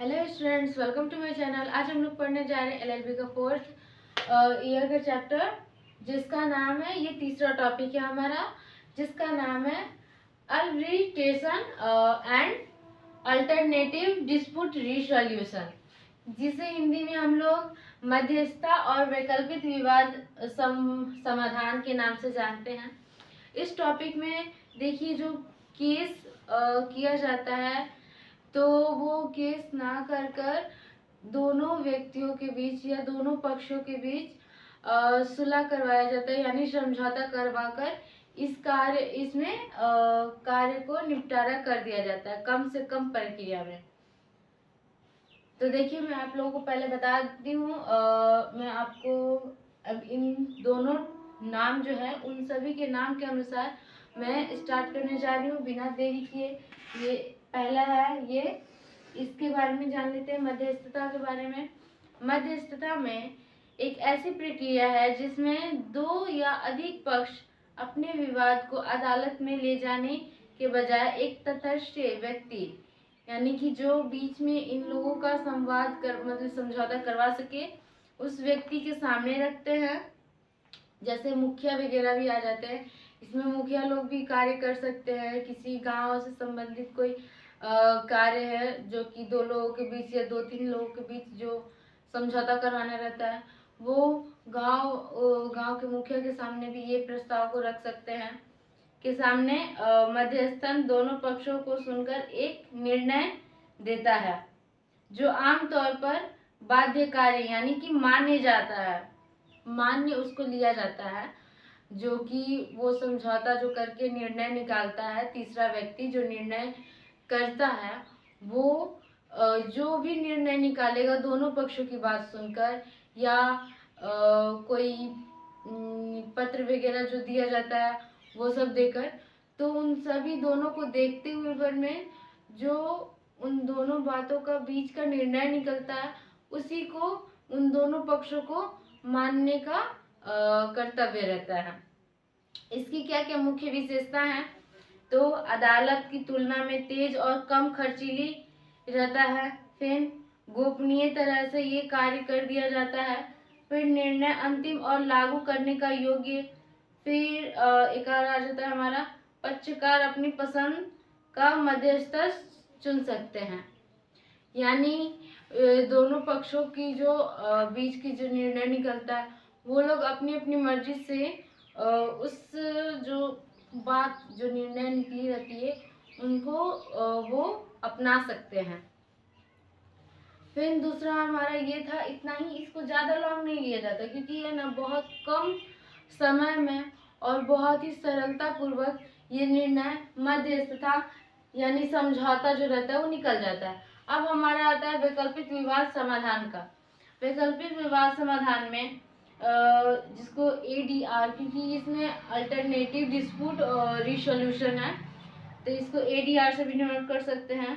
Hello students, welcome to my channel. आज हम लोग पढ़ने जा रहे हैं एलएलबी का फोर्थ ईयर का चैप्टर, जिसका नाम है, ये तीसरा टॉपिक है हमारा, जिसका नाम है arbitration and alternative dispute resolution, जिसे हिंदी में हम लोग मध्यस्थता और वैकल्पिक विवाद समाधान के नाम से जानते हैं। इस टॉपिक में देखिए, जो केस किया जाता है तो वो केस ना कर कर दोनों व्यक्तियों के बीच या दोनों पक्षों के बीच सुलह करवाया जाता है, यानी समझौता करवाकर इसमें कार्य को निपटारा कर दिया जाता है कम से कम प्रक्रिया में। तो देखिए, मैं आप लोगों को पहले बता दी हूँ, मैं आपको अब इन दोनों नाम जो है उन सभी के नाम के अनुसार मैं स्टार्ट करने जा रही हूँ बिना देरी किए। ये पहला है, ये इसके बारे में जान लेते हैं, मध्यस्थता के बारे में। मध्यस्थता में एक ऐसी प्रक्रिया है जिसमें दो या अधिक पक्ष अपने विवाद को अदालत में ले जाने के बजाय एक तटस्थ व्यक्ति, यानी कि जो बीच में इन लोगों का संवाद कर मतलब समझौता करवा सके, उस व्यक्ति के सामने रखते हैं। जैसे मुखिया वगैरह भी आ जाते हैं, इसमें मुखिया लोग भी कार्य कर सकते हैं। किसी गांव से संबंधित कोई कार्य है जो कि दो लोगों के बीच या दो तीन लोगों के बीच जो समझौता करवाना रहता है, वो गांव के मुखिया के सामने भी ये प्रस्ताव को रख सकते हैं के सामने मध्यस्थन दोनों पक्षों को सुनकर एक निर्णय देता है जो आमतौर पर बाध्यकारी यानी कि मान्य जाता है, मान्य उसको लिया जाता है, जो कि वो समझौता जो करके निर्णय निकालता है। तीसरा व्यक्ति जो निर्णय करता है, वो जो भी निर्णय निकालेगा दोनों पक्षों की बात सुनकर या कोई पत्र वगैरह जो दिया जाता है वो सब देकर, तो उन सभी दोनों को देखते हुए में जो उन दोनों बातों का बीच का निर्णय निकलता है, उसी को उन दोनों पक्षों को मानने का कर्तव्य रहता है। इसकी क्या क्या मुख्य विशेषता है? तो अदालत की तुलना में तेज और कम खर्चीली रहता है। फिर गोपनीय तरह से ये कार्य कर दिया जाता है। फिर निर्णय अंतिम और लागू करने का योग्य। फिर एक और आ जाता है हमारा, पक्षकार अपनी पसंद का मध्यस्थ चुन सकते हैं, यानी दोनों पक्षों की जो बीच की जो निर्णय निकलता है, वो लोग अपनी अपनी मर्जी से उस जो बात जो निर्णय निकली रहती है उनको वो अपना सकते हैं। फिर दूसरा हमारा ये था, इतना ही, इसको ज़्यादा लॉन्ग नहीं लिया जाता क्योंकि ये ना बहुत कम समय में और बहुत ही सरलता पूर्वक ये निर्णय मध्यस्थता यानी समझौता जो रहता है वो निकल जाता है। अब हमारा आता है वैकल्पिक विवाद समाधान का। वैकल्पिक विवाद समाधान में जिसको ADR, क्योंकि इसमें अल्टरनेटिव डिस्प्यूट रिसोल्यूशन है, तो इसको ADR से भी नोट कर सकते हैं।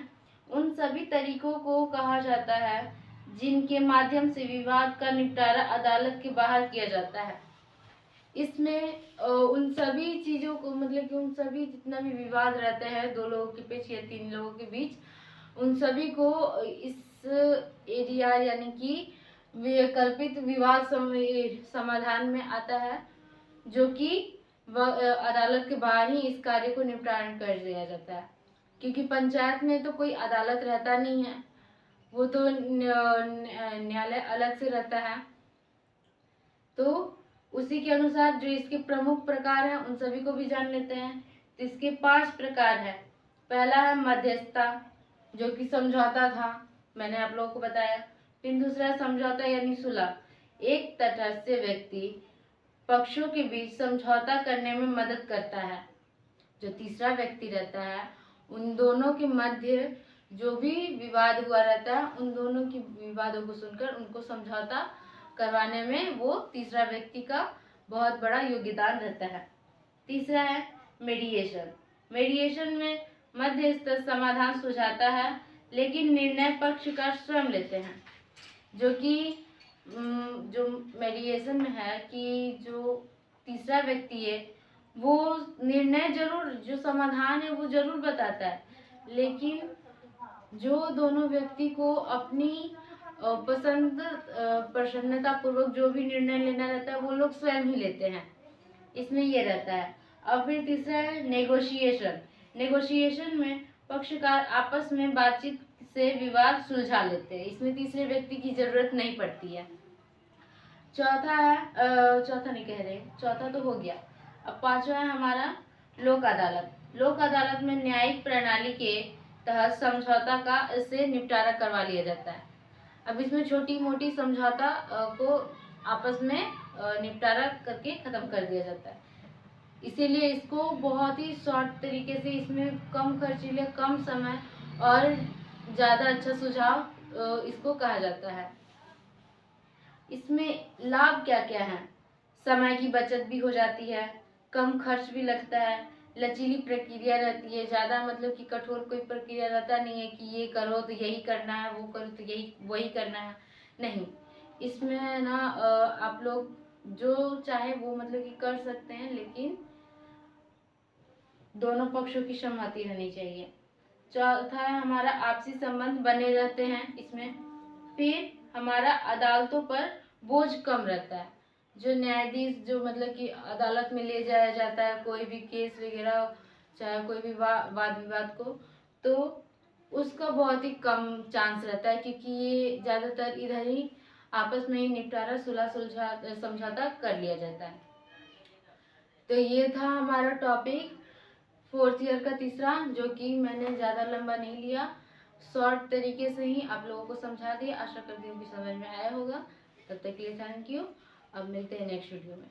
उन सभी तरीकों को कहा जाता है जिनके माध्यम से विवाद का निपटारा अदालत के बाहर किया जाता है। इसमें उन सभी चीज़ों को, मतलब कि उन सभी जितना भी विवाद रहते हैं दो लोगों के बीच या तीन लोगों के बीच, उन सभी को इस ADR यानी कि वैकल्पिक विवाद समाधान में आता है, जो कि अदालत के बाहर ही इस कार्य को निपटान कर दिया जाता है। क्योंकि पंचायत में तो कोई अदालत रहता नहीं है, वो तो न्यायालय अलग से रहता है। तो उसी के अनुसार जो इसके प्रमुख प्रकार हैं उन सभी को भी जान लेते हैं। तो इसके 5 प्रकार है। पहला है मध्यस्थता, जो कि समझौता था, मैंने आप लोगों को बताया। फिर दूसरा है समझौता यानी सुलह, एक तटस्थ व्यक्ति पक्षों के बीच समझौता करने में मदद करता है। जो तीसरा व्यक्ति रहता है, उन दोनों के मध्य जो भी विवाद हुआ रहता है, उन दोनों की विवादों को सुनकर उनको समझौता करवाने में वो तीसरा व्यक्ति का बहुत बड़ा योगदान रहता है। तीसरा है मीडिएशन। मीडिएशन में मध्यस्थ समाधान सुझाता है, लेकिन निर्णय पक्षकार स्वयं लेते हैं। जो कि जो मीडिएशन में है कि जो तीसरा व्यक्ति है वो निर्णय जरूर, जो समाधान है वो जरूर बताता है, लेकिन जो दोनों व्यक्ति को अपनी पसंद प्रसन्नता पूर्वक जो भी निर्णय लेना रहता है वो लोग स्वयं ही लेते हैं, इसमें ये रहता है। अब फिर तीसरा है नेगोशिएशन। नेगोशिएशन में पक्षकार आपस में बातचीत से विवाद सुलझा लेते हैं, इसमें तीसरे व्यक्ति की जरूरत नहीं पड़ती है। चौथा है चौथा नहीं कह रहे, चौथा तो हो गया। अब पांचवा है हमारा लोक अदालत। लोक अदालत में न्यायिक प्रणाली के तहत समझौता का से निपटारा करवा लिया जाता है। अब इसमें छोटी मोटी समझौता को आपस में निपटारा करके खत्म कर दिया जाता है, इसीलिए इसको बहुत ही शॉर्ट तरीके से, इसमें कम खर्चीले, कम समय और ज़्यादा अच्छा सुझाव इसको कहा जाता है। इसमें लाभ क्या क्या है? समय की बचत भी हो जाती है, कम खर्च भी लगता है, लचीली प्रक्रिया रहती है, ज़्यादा मतलब कि कठोर कोई प्रक्रिया रहता नहीं है कि ये करो तो यही करना है, वो करो तो यही वही करना है, नहीं। इसमें ना आप लोग जो चाहे वो मतलब कि कर सकते हैं, लेकिन दोनों पक्षों की सहमति रहनी चाहिए। चौथा है हमारा आपसी संबंध बने रहते हैं इसमें। फिर हमारा अदालतों पर बोझ कम रहता है, जो न्यायाधीश जो मतलब कि अदालत में ले जाया जाता है कोई भी केस वगैरह, चाहे कोई भी वाद विवाद को, तो उसका बहुत ही कम चांस रहता है, क्योंकि ये ज़्यादातर इधर ही आपस में ही निपटारा सुलह सुलझा समझौता कर लिया जाता है। तो ये था हमारा टॉपिक फोर्थ ईयर का तीसरा, जो कि मैंने ज़्यादा लंबा नहीं लिया, शॉर्ट तरीके से ही आप लोगों को समझा दिया। आशा करती हूँ कि समझ में आया होगा। तब तक के लिए थैंक यू। अब मिलते हैं नेक्स्ट वीडियो में।